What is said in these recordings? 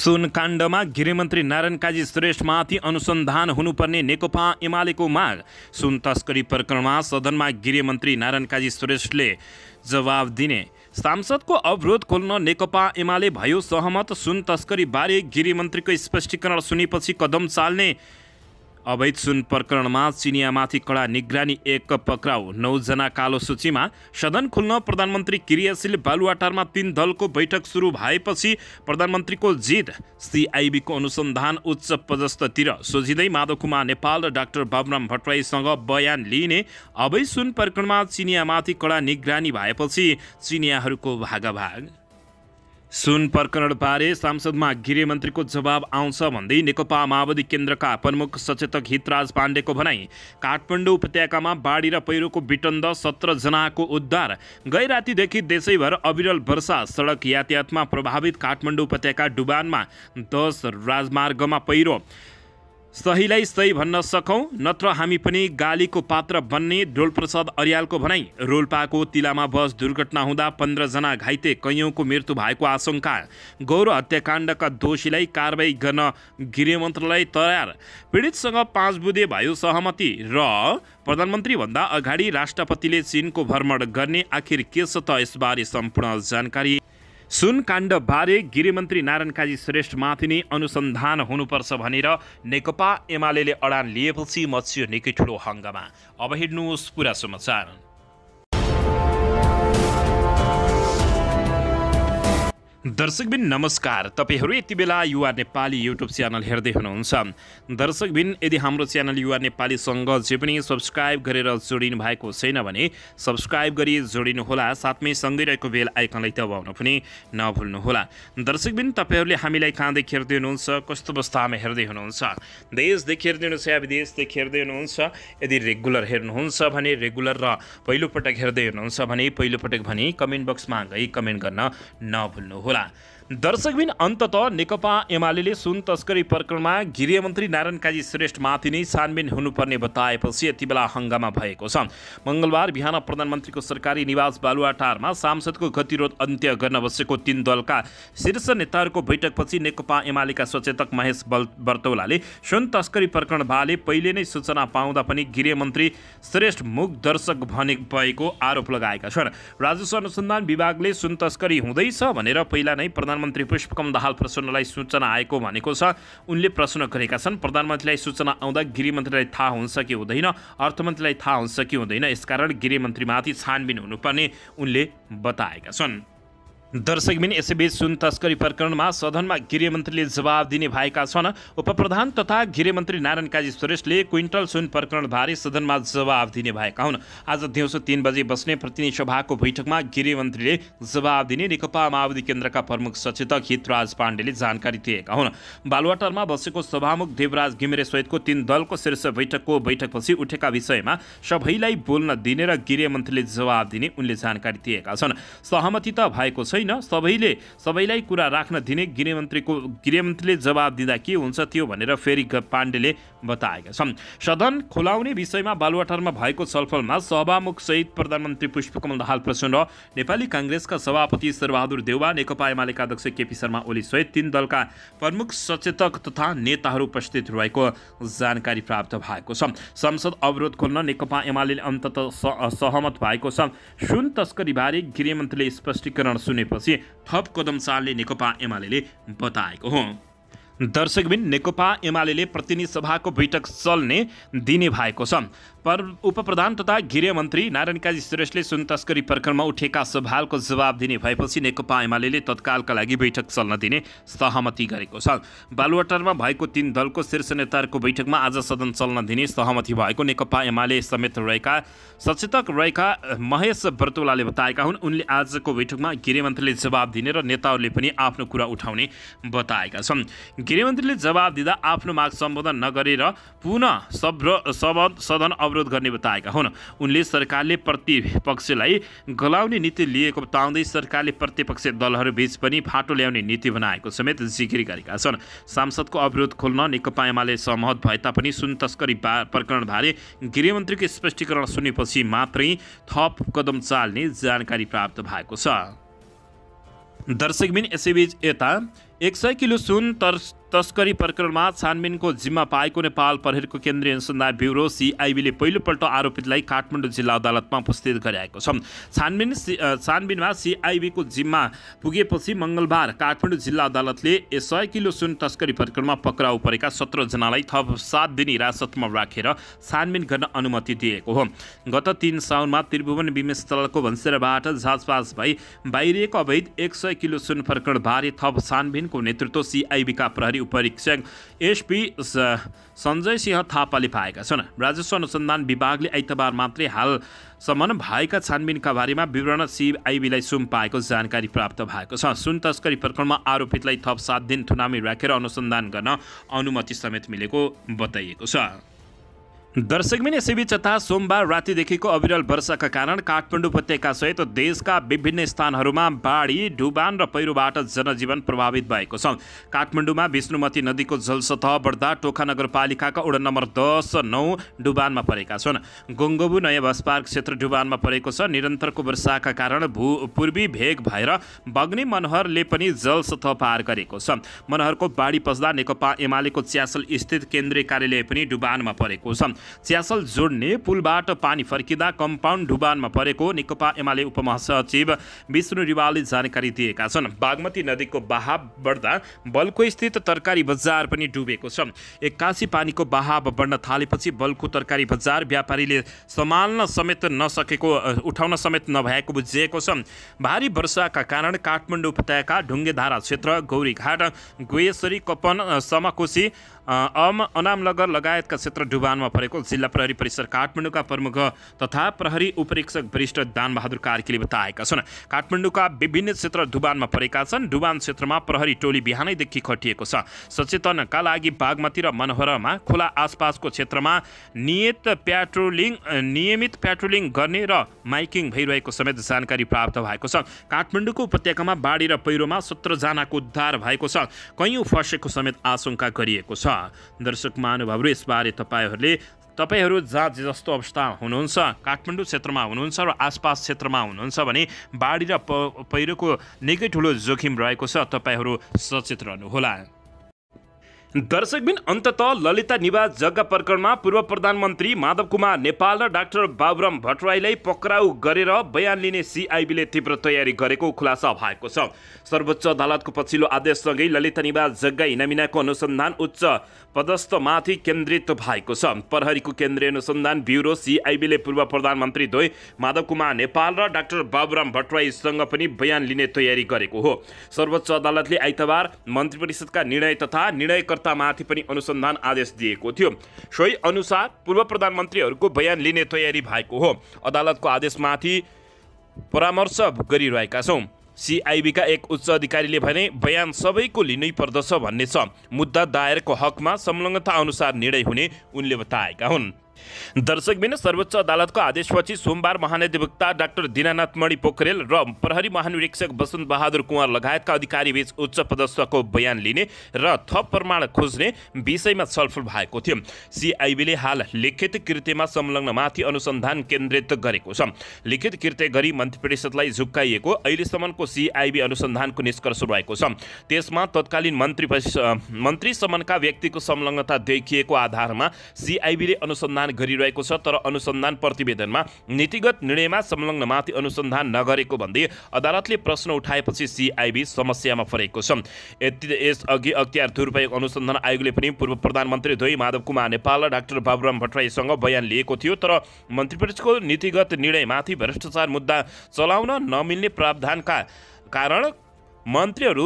सुनकाण्डमा गृहमन्त्री नारायण काजी श्रेष्ठमाथि अनुसन्धान हुनुपर्ने नेकपा एमालेको माग। सुन तस्करी प्रकरणमा सदनमा गृहमन्त्री नारायण काजी श्रेष्ठले जवाब दिने। सांसदको अवरोध खोल्न नेकपा एमाले भयो सहमत। सुन तस्करी बारे गृहमन्त्रीको स्पष्टीकरण सुनेपछि कदम चाल्ने। अवैध सुन प्रकरणमा चिनियामाथि कडा निगरानी, एक पक्राउ, 9 जना कालो सूचीमा। सदन खुल्न प्रधानमन्त्री क्रियाशील। बालुवाटारमा 3 दलको बैठक सुरु भएपछि प्रधानमन्त्रीको जिद। सिआइबीको अनुसन्धान उच्च पदस्थतिर सोझिँदै माधव कुमार नेपाल र डाक्टर बाबुराम भट्टराईसँग बयान लिइने। अवैध सुन प्रकरणमा चिनियामाथि कडा निगरानी भएपछि चिनियाहरूको भागाभाग। सुन प्रकरणबारे सांसदमा गृहमन्त्रीको जवाब आउँछ भन्दै नेकपा माओवादी केन्द्रका प्रमुख सचेतक हितराज पाण्डेको भनाई। काठमाडौँ उपत्यकामा बाढी र पहिरोको विटन्द, 17 जनाको उद्धार। गैरातीदेखि देशैभर अविरल वर्षा, सडक यातायातमा प्रभावित काठमाडौँ उपत्यका। डुबानमा 10 राजमार्गमा पहिरो। सहीलाई सही भन्न सकौँ नत्र हामी पनि गालीको पात्र बन्ने। डोलप्रसाद अर्यालको भनाई। रोल्पाको तिलामा बस दुर्घटना हुँदा 15 जना घाइते, कैयौँको मृत्यु भएको आशंका। गौर हत्याकाण्डका दोषीलाई कारबाही गर्न गृहमन्त्रालय तयार। पीडितसँग 5 बुँदे भयो सहमति। र प्रधानमन्त्रीभन्दा अगाडि राष्ट्रपतिले चीनको भ्रमण गर्ने। आखिर के छ त यसबारे सम्पूर्ण जानकारी। सुन काण्डबारे गृहमन्त्री नारायण काजी श्रेष्ठमाथि नै अनुसन्धान हुनुपर्छ भनेर नेकपा एमाले अडान लिएपछि मच्यो निकै ठुलो हङ्गामा। अब हेर्नुहोस् पुरा समाचार। दर्शकबिन नमस्कार, तपाईहरू यति बेला युवा नेपाली युट्युब च्यानल हेर्दै हुनुहुन्छ। दर्शकबिन यदि हाम्रो च्यानल युवा नेपालीसँग जे पनि सब्सक्राइब गरेर जोडिनु भएको छैन भने सब्सक्राइब गरी जोडिनुहोला। साथमै सँगै रहेको बेल आइकनलाई दबाउन पनि नभुल्नुहोला। दर्शकबिन तपाईहरूले हामीलाई कहाँदेखि हेर्दै हुनुहुन्छ, कस्तो अवस्थामा हेर्दै हुनुहुन्छ, देशदेखि हेर्दै हुनुहुन्छ या विदेशदेखि हेर्दै हुनुहुन्छ। यदि रेगुलर हेर्नुहुन्छ भने रेगुलर र पहिलोपटक हेर्दै हुनुहुन्छ भने पहिलोपटक भने कमेन्ट बक्समा गई कमेन्ट गर्न नभुल्नुहोला। दर्शकबिन अन्ततः नेकपा एमाले सुन तस्करी प्रकरणमा गृहमन्त्री नारायण काजी श्रेष्ठमाथि नै छानबिन हुनुपर्ने बताएपछि यति बेला हङ्गामा भएको छ। मङ्गलबार बिहान प्रधानमन्त्रीको सरकारी निवास बालुवाटारमा सांसदको गतिरोध अन्त्य गर्न बसेको 3 दलका शीर्ष नेताहरूको बैठकपछि नेकपा एमालेका सचेतक महेश बर्तौलाले सुन तस्करी प्रकरणबारे पहिले नै सूचना पाउँदा पनि गृहमन्त्री श्रेष्ठ मुख दर्शक भएको आरोप लगाएका छन्। राजस्व अनुसन्धान विभागले सुन तस्करी हुँदैछ भनेर पहिला नै प्रधानमन्त्री पुष्पकमल दाहाल प्रचण्डलाई सूचना आएको भनेको छ। उनले प्रश्न गरेका छन्, प्रधानमन्त्रीलाई सूचना आउँदा गृहमन्त्रीलाई थाहा हुन्छ कि हुँदैन, अर्थमन्त्रीलाई थाहा हुन्छ कि हुँदैन, यसकारण गृहमन्त्रीमाथि छानबिन हुनुपर्ने उनले बताएका छन्। दर्शकबिन यसैबीच सुन तस्करी प्रकरणमा सदनमा गृहमन्त्रीले जवाब दिने भएका छन्। उपप्रधान तथा गृहमन्त्री नारायण काजी श्रेष्ठले क्विन्टल सुन प्रकरणबारे सदनमा जवाब दिने भएका हुन्। आज दिउँसो 3 बजे बस्ने प्रतिनिधि सभाको बैठकमा गृहमन्त्रीले जवाब दिने नेकपा माओवादी केन्द्रका प्रमुख सचेतक हितराज पाण्डेले जानकारी दिएका हुन्। बालुवाटारमा बसेको सभामुख देवराज घिमिरे सहितको 3 दलको शीर्ष बैठकपछि उठेका विषयमा सबैलाई बोल्न दिने र गृहमन्त्रीले जवाब दिने उनले जानकारी दिएका छन्। सहमति त भएको छैन, सबैलाई कुरा राख्न दिने। गृहमन्त्रीले जवाब दिँदा के हुन्छ त्यो भनेर फेरि पाण्डेले बताएका छन्। सदन खुलाउने विषयमा बालुवाटारमा भएको छलफलमा सभामुख सहित प्रधानमन्त्री पुष्पकमल दाहाल प्रचण्ड, नेपाली काङ्ग्रेसका सभापति शेरबहादुर देउवा, नेकपा एमालेका अध्यक्ष केपी शर्मा ओली सहित 3 दलका प्रमुख सचेतक तथा नेताहरू उपस्थित रहेको जानकारी प्राप्त भएको छ। संसद अवरोध खोल्न नेकपा एमाले अन्ततः सहमत भएको छ। सुन तस्करीबारे गृहमन्त्रीले स्पष्टीकरण सुनेपछि थप कदम चाल्ने नेकपा एमाले बताएको हो। दर्शकबिन नेकपा एमाले प्रतिनिधि सभाको बैठक चल्ने दिने भएको छ। उपप्रधान तथा गृहमन्त्री नारायण काजी श्रेष्ठले सुन तस्करी प्रकरणमा उठेका सवालको जवाब दिने भएपछि नेकपा एमाले तत्कालका लागि बैठक चल्न दिने सहमति गरेको छ। बालुवाटारमा भएको 3 दलको शीर्ष नेताहरूको बैठकमा आज सदन चल्न दिने सहमति भएको नेकपा एमाले समेत रहेका सचेतक महेश बर्तौलाले बताएका हुन्। उनले आजको बैठकमा गृहमन्त्रीले जवाब दिने र नेताहरूले पनि आफ्नो कुरा उठाउने बताएका छन्। गृहमन्त्रीले जवाब दिँदा आफ्नो माग सम्बोधन नगरेर पुनः सदन अवरोध गर्ने बताएका हुन्। उनले सरकारले प्रतिपक्षलाई गलाउने नीति लिएको बताउँदै सरकारले प्रतिपक्ष दलहरू बीच पनि फाटो ल्याउने नीति बनाएको समेत जिकिर गरेका छन्। सांसदको अवरोध खोल्न नेकपा एमाले सहमत भए तापनि सुन तस्करी प्रकरणबारे गृहमन्त्रीको स्पष्टीकरण सुनेपछि मात्रै थप कदम चाल्ने जानकारी प्राप्त भएको छ। दर्शकबिन यसैबीच यता 100 किलो सुन तस्करी प्रकरणमा छानबिनको जिम्मा पाएको नेपाल प्रहरीको केन्द्रीय अनुसन्धान ब्युरो CIB ले पहिलोपल्ट आरोपितलाई काठमाडौँ जिल्ला अदालतमा उपस्थित गराएको छ। छानबिनमा CIB को जिम्मा पुगेपछि मङ्गलबार काठमाडौँ जिल्ला अदालतले 100 किलो सुन तस्करी प्रकरणमा पक्राउ परेका 17 जनालाई थप 7 दिन हिरासतमा राखेर छानबिन गर्न अनुमति दिएको हो। गत 3 साउनमा त्रिभुवन विमस्थलको भन्सेराबाट जाँचबाज भई बाहिरिएको अवैध 100 किलो सुन प्रकरणबारे थप छानबिनको नेतृत्व CIB का प्रहरी उपरीक्षक SP सञ्जय सिंह थापाले पाएका छन्। राजस्व अनुसन्धान विभागले आइतबार मात्रै हालसम्म भएका छानबिनका बारेमा विवरण CIB लाई सुम्पाएको जानकारी प्राप्त भएको छ। सुन तस्करी प्रकरणमा आरोपितलाई थप 7 दिन थुनामी राखेर अनुसन्धान गर्न अनुमति समेत मिलेको बताइएको छ। दर्शकबिन यसैबीच यता सोमबार रातिदेखिको अविरल वर्षाका कारण काठमाडौँ उपत्यका सहित देशका विभिन्न स्थानहरूमा बाढी, डुबान र पहिरोबाट जनजीवन प्रभावित भएको छ। काठमाडौँमा विष्णुमती नदीको जलसतह बढ्दा टोखा नगरपालिकाका वडा नम्बर 10, 9 डुबानमा परेका छन्। गङ्गबु नयाँ बस पार्क क्षेत्र डुबानमा परेको छ। निरन्तरको वर्षाका कारण पूर्वी भेग भएर बग्ने मनोहरले पनि जलसतह पार गरेको छ। मनोहरको बाढी पस्दा नेकपा एमालेको च्यासल स्थित केन्द्रीय कार्यालय पनि डुबानमा परेको छ। च्यासल जोड्ने पुलबाट पानी फर्किँदा कम्पाउन्ड डुबानमा परेको नेकपा एमाले उपमहासचिव विष्णु रिवालले जानकारी दिएका छन्। बागमती नदीको बहाव बढ्दा बल्खु स्थित तरकारी बजार पनि डुबेको छ। 81 पानीको बहाव बढ्न थालेपछि बल्खु तरकारी बजार व्यापारीले सम्हाल्न समेत नसकेको, उठाउन समेत नभएको बुझिएको छ। भारी वर्षाका कारण काठमाडौँ उपत्यका ढुङ्गेधारा क्षेत्र, गौरीघाट, गोयेश्वरी, कपन, समकोशी, अनामनगर लगायतका क्षेत्र डुबानमा परेको जिल्ला प्रहरी परिसर काठमाडौँका प्रमुख तथा प्रहरी उपरीक्षक वरिष्ठ दानबहादुर कार्कीले बताएका छन्। काठमाडौँका विभिन्न क्षेत्र डुबानमा परेका छन्। डुबान क्षेत्रमा प्रहरी टोली बिहानैदेखि खटिएको छ। सचेतनका लागि बागमती र मनोहरमा खोला आसपासको क्षेत्रमा नियमित प्याट्रोलिङ गर्ने र माइकिङ भइरहेको समेत जानकारी प्राप्त भएको छ। काठमाडौँको उपत्यकामा बाढी र पहिरोमा 17 जनाको उद्धार भएको छ। कैयौँ फँसेको समेत आशंका गरिएको छ। दर्शक महानुभावहरू, यसबारे तपाईहरू जहाँ जस्तो अवस्था हुनुहुन्छ, काठमाडौँ क्षेत्रमा हुनुहुन्छ र आसपास क्षेत्रमा हुनुहुन्छ भने बाढी र पहिरोको निकै ठुलो जोखिम रहेको छ। तपाईहरू सचेत रहनुहोला। दर्शकबिन अन्ततः ललिता निवास जग्गा प्रकरणमा पूर्व प्रधानमन्त्री माधव कुमार नेपाल र डाक्टर बाबुराम भट्टराईलाई पक्राउ गरेर बयान लिने CIB ले तीव्र तयारी गरेको खुलासा भएको छ। सर्वोच्च अदालतको पछिल्लो आदेशसँगै ललिता निवास जग्गा हिनामिनाको अनुसन्धान उच्च पदस्थमाथि केन्द्रित भएको छ। प्रहरीको केन्द्रीय अनुसन्धान ब्युरो CIB ले पूर्व प्रधानमन्त्री द्वय माधव कुमार नेपाल र डाक्टर बाबुराम भट्टराईसँग पनि बयान लिने तयारी गरेको हो। सर्वोच्च अदालतले आइतबार मन्त्री परिषदका निर्णय तथा निर्णयकर्तामाथि पनि अनुसन्धान आदेश दिएको थियो। सोही अनुसार पूर्व प्रधानमन्त्रीहरूको बयान लिने तयारी भएको हो। अदालतको आदेशमाथि परामर्श गरिरहेका छौँ। CIB का एक उच्च अधिकारीले भने बयान सबैको लिनै पर्दछ भन्ने छ। मुद्दा दायरको हकमा संलग्नता अनुसार निर्णय हुने उनले बताएका हुन्। दर्शकबिन सर्वोच्च अदालतको आदेशपछि सोमबार महाधिवक्ता डाक्टर दीनानाथ मणि पोखरेल र प्रहरी महानिरीक्षक वसन्त बहादुर कुँवर लगायतका अधिकारीबीच उच्च पदस्थको बयान लिने र थप प्रमाण खोज्ने विषयमा छलफल भएको थियो। CIB ले हाल लिखित कृत्यमा संलग्नमाथि अनुसन्धान केन्द्रित गरेको छ। लिखित कृत्य गरी मन्त्री परिषदलाई झुक्काइएको अहिलेसम्मको CIB अनुसन्धानको निष्कर्ष रहेको छ। त्यसमा तत्कालीन मन्त्रीसम्मका व्यक्तिको संलग्नता देखिएको आधारमा CIB ले अनुसन्धान गरिरहेको छ। तर अनुसन्धान प्रतिवेदनमा नीतिगत निर्णयमा संलग्नमाथि अनुसन्धान नगरेको भन्दै अदालतले प्रश्न उठाएपछि CIB समस्यामा परेको छ। यसअघि अख्तियार दुरुपयोग अनुसन्धान आयोगले पनि पूर्व प्रधानमन्त्री द्वय माधव कुमार नेपाल र डाक्टर बाबुराम भट्टराईसँग बयान लिएको थियो। तर मन्त्रीपरिषदको नीतिगत निर्णयमाथि भ्रष्टाचार मुद्दा चलाउन नमिल्ने प्रावधानका कारण मन्त्रीहरू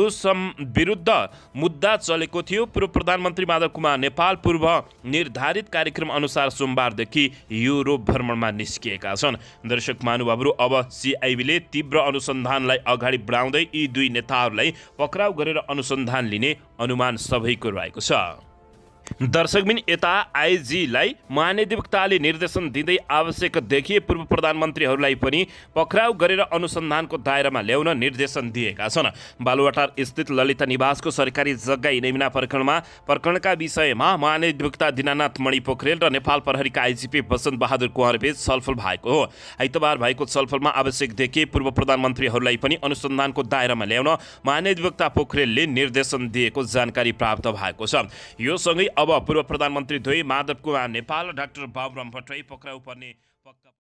विरुद्ध मुद्दा चलेको थियो। पूर्व प्रधानमन्त्री माधव कुमार नेपाल पूर्व निर्धारित कार्यक्रम अनुसार सोमबारदेखि युरोप भ्रमणमा निस्किएका छन्। दर्शक महानुभावहरू, अब CIB ले तीव्र अनुसन्धानलाई अगाडि बढाउँदै यी दुई नेताहरूलाई पक्राउ गरेर अनुसन्धान लिने अनुमान सबैको रहेको छ। दर्शकबिन यता आइजीलाई महानिधिवक्ताले निर्देशन दिँदै आवश्यक देखिए पूर्व प्रधानमन्त्रीहरूलाई पनि पक्राउ गरेर अनुसन्धानको दायरामा ल्याउन निर्देशन दिएका छन्। बालुवाटार स्थित ललिता निवासको सरकारी जग्गा इनामिना प्रकरणका विषयमा महानिधिवक्ता दीनानाथ मणि पोखरेल र नेपाल प्रहरीका आइजिपी वसन्त बहादुर कुँवरबीच छलफल भएको हो। आइतबार भएको छलफलमा आवश्यक देखिए पूर्व प्रधानमन्त्रीहरूलाई पनि अनुसन्धानको दायरामा ल्याउन महानिधिवक्ता पोखरेलले निर्देशन दिएको जानकारी प्राप्त भएको छ। यो सँगै अब पूर्व प्रधानमन्त्री द्वय माधव कुमार नेपाल र डाक्टर बाबुराम भट्टराई पक्राउ पर्ने